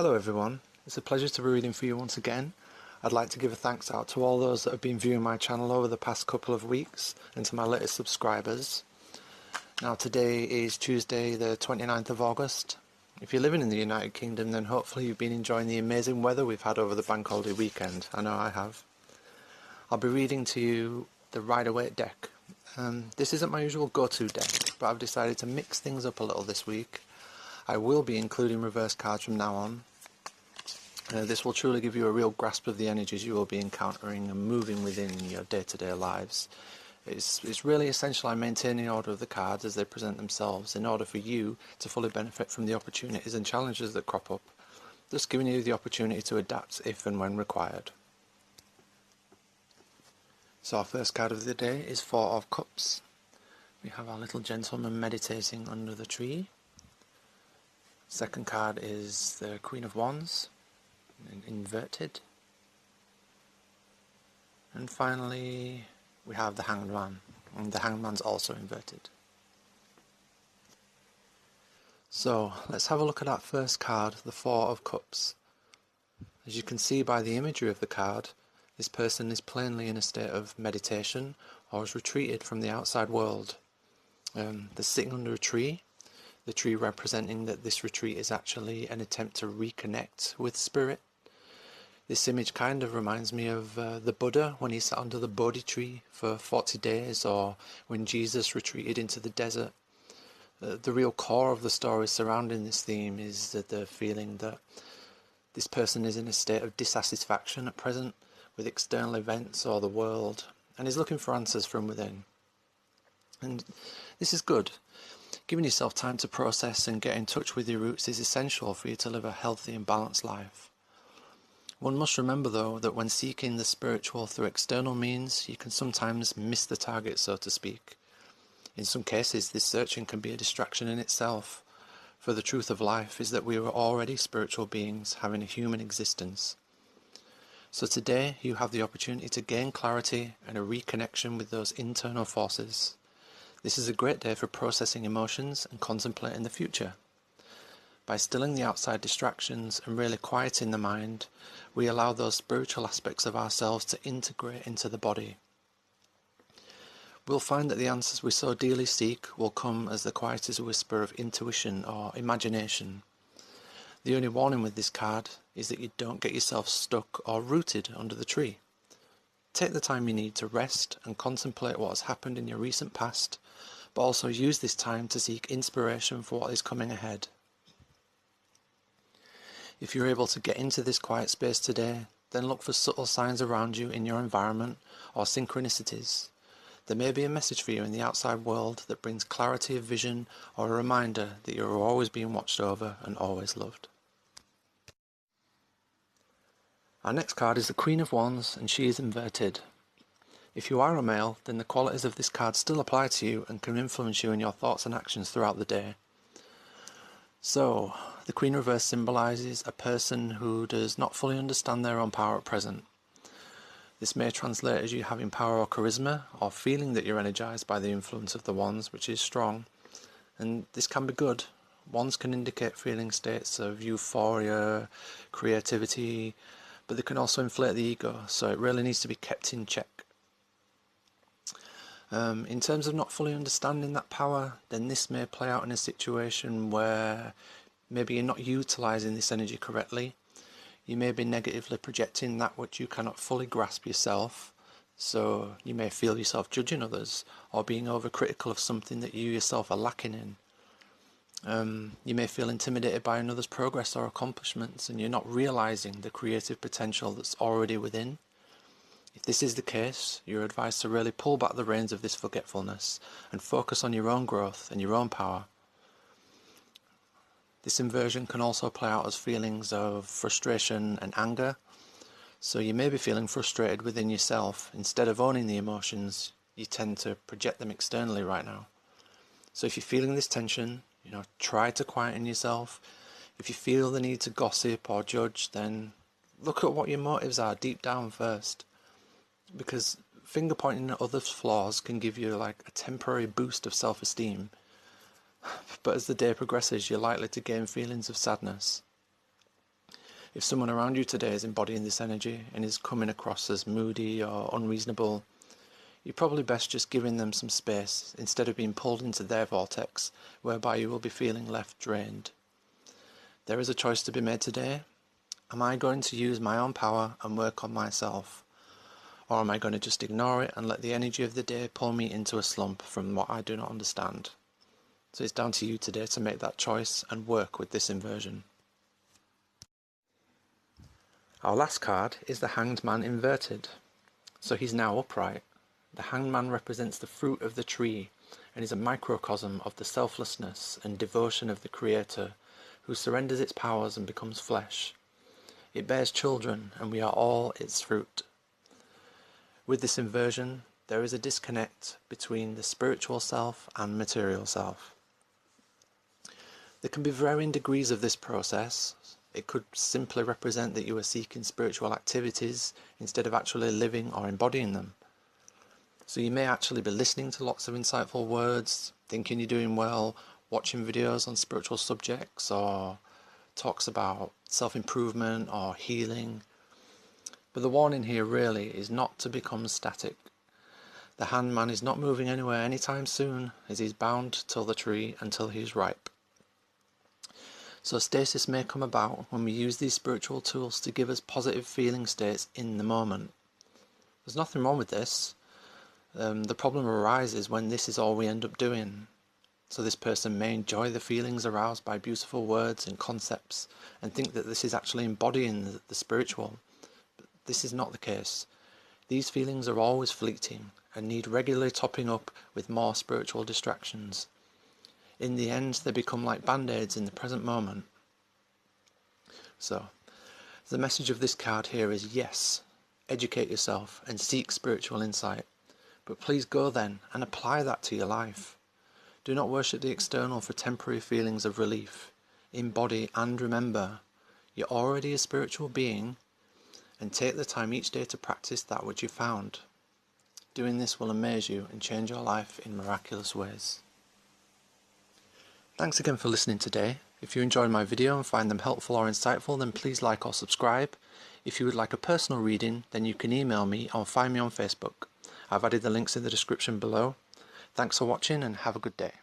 Hello everyone, it's a pleasure to be reading for you once again. I'd like to give a thanks out to all those that have been viewing my channel over the past couple of weeks and to my latest subscribers. Now today is Tuesday the 29th of August. If you're living in the United Kingdom, then hopefully you've been enjoying the amazing weather we've had over the bank holiday weekend. I know I have. I'll be reading to you the Rider-Waite deck. This isn't my usual go-to deck, but I've decided to mix things up a little this week. I will be including reverse cards from now on. This will truly give you a real grasp of the energies you will be encountering and moving within your day-to-day lives. It's really essential I maintain the order of the cards as they present themselves in order for you to fully benefit from the opportunities and challenges that crop up, thus giving you the opportunity to adapt if and when required. So our first card of the day is Four of Cups. We have our little gentleman meditating under the tree. Second card is the Queen of Wands, inverted. And finally we have the Hanged Man, and the Hanged Man's also inverted. So let's have a look at that first card, the Four of Cups. As you can see by the imagery of the card, this person is plainly in a state of meditation or has retreated from the outside world. They're sitting under a tree. The tree representing that this retreat is actually an attempt to reconnect with spirit. This image kind of reminds me of the Buddha when he sat under the Bodhi tree for 40 days, or when Jesus retreated into the desert. The real core of the story surrounding this theme is that the feeling that this person is in a state of dissatisfaction at present with external events or the world, and is looking for answers from within. And this is good. Giving yourself time to process and get in touch with your roots is essential for you to live a healthy and balanced life. One must remember though that when seeking the spiritual through external means, you can sometimes miss the target, so to speak. In some cases this searching can be a distraction in itself, for the truth of life is that we are already spiritual beings having a human existence. So today you have the opportunity to gain clarity and a reconnection with those internal forces. This is a great day for processing emotions and contemplating the future. By stilling the outside distractions and really quieting the mind, we allow those spiritual aspects of ourselves to integrate into the body. We'll find that the answers we so dearly seek will come as the quietest whisper of intuition or imagination. The only warning with this card is that you don't get yourself stuck or rooted under the tree. Take the time you need to rest and contemplate what has happened in your recent past, but also use this time to seek inspiration for what is coming ahead. If you're able to get into this quiet space today, then look for subtle signs around you in your environment or synchronicities. There may be a message for you in the outside world that brings clarity of vision or a reminder that you are always being watched over and always loved. Our next card is the Queen of Wands, and she is inverted. If you are a male, then the qualities of this card still apply to you and can influence you in your thoughts and actions throughout the day. So, the Queen Reverse symbolises a person who does not fully understand their own power at present. This may translate as you having power or charisma, or feeling that you're energised by the influence of the Wands, which is strong. And this can be good. Wands can indicate feeling states of euphoria, creativity, but they can also inflate the ego, so it really needs to be kept in check. In terms of not fully understanding that power, then this may play out in a situation where maybe you're not utilising this energy correctly. You may be negatively projecting that which you cannot fully grasp yourself, so you may feel yourself judging others or being overcritical of something that you yourself are lacking in. You may feel intimidated by another's progress or accomplishments, and you're not realising the creative potential that's already within. If this is the case, you're advised to really pull back the reins of this forgetfulness and focus on your own growth and your own power. This inversion can also play out as feelings of frustration and anger. So you may be feeling frustrated within yourself. Instead of owning the emotions, you tend to project them externally right now. So if you're feeling this tension, try to quieten yourself. If you feel the need to gossip or judge, then look at what your motives are deep down first. Because finger pointing at others' flaws can give you like a temporary boost of self-esteem, but as the day progresses you're likely to gain feelings of sadness. If someone around you today is embodying this energy and is coming across as moody or unreasonable, you're probably best just giving them some space instead of being pulled into their vortex, whereby you will be feeling left drained. There is a choice to be made today. Am I going to use my own power and work on myself? Or am I going to just ignore it and let the energy of the day pull me into a slump from what I do not understand? So it's down to you today to make that choice and work with this inversion. Our last card is the Hanged Man inverted. So he's now upright. The Hanged Man represents the fruit of the tree and is a microcosm of the selflessness and devotion of the Creator, who surrenders its powers and becomes flesh. It bears children, and we are all its fruit. With this inversion, there is a disconnect between the spiritual self and material self. There can be varying degrees of this process. It could simply represent that you are seeking spiritual activities instead of actually living or embodying them. So you may actually be listening to lots of insightful words, thinking you're doing well, watching videos on spiritual subjects or talks about self-improvement or healing. But the warning here really is not to become static. The Hanged Man is not moving anywhere anytime soon, as he's bound till the tree until he is ripe. So stasis may come about when we use these spiritual tools to give us positive feeling states in the moment. There's nothing wrong with this. The problem arises when this is all we end up doing. So this person may enjoy the feelings aroused by beautiful words and concepts and think that this is actually embodying the spiritual. But this is not the case. These feelings are always fleeting and need regularly topping up with more spiritual distractions. In the end, they become like band-aids in the present moment. So, the message of this card here is yes, educate yourself and seek spiritual insight. But please go then and apply that to your life. Do not worship the external for temporary feelings of relief. Embody and remember, you're already a spiritual being, and take the time each day to practice that which you found. Doing this will amaze you and change your life in miraculous ways. Thanks again for listening today. If you enjoyed my video and find them helpful or insightful, then please like or subscribe. If you would like a personal reading, then you can email me or find me on Facebook. I've added the links in the description below. Thanks for watching and have a good day.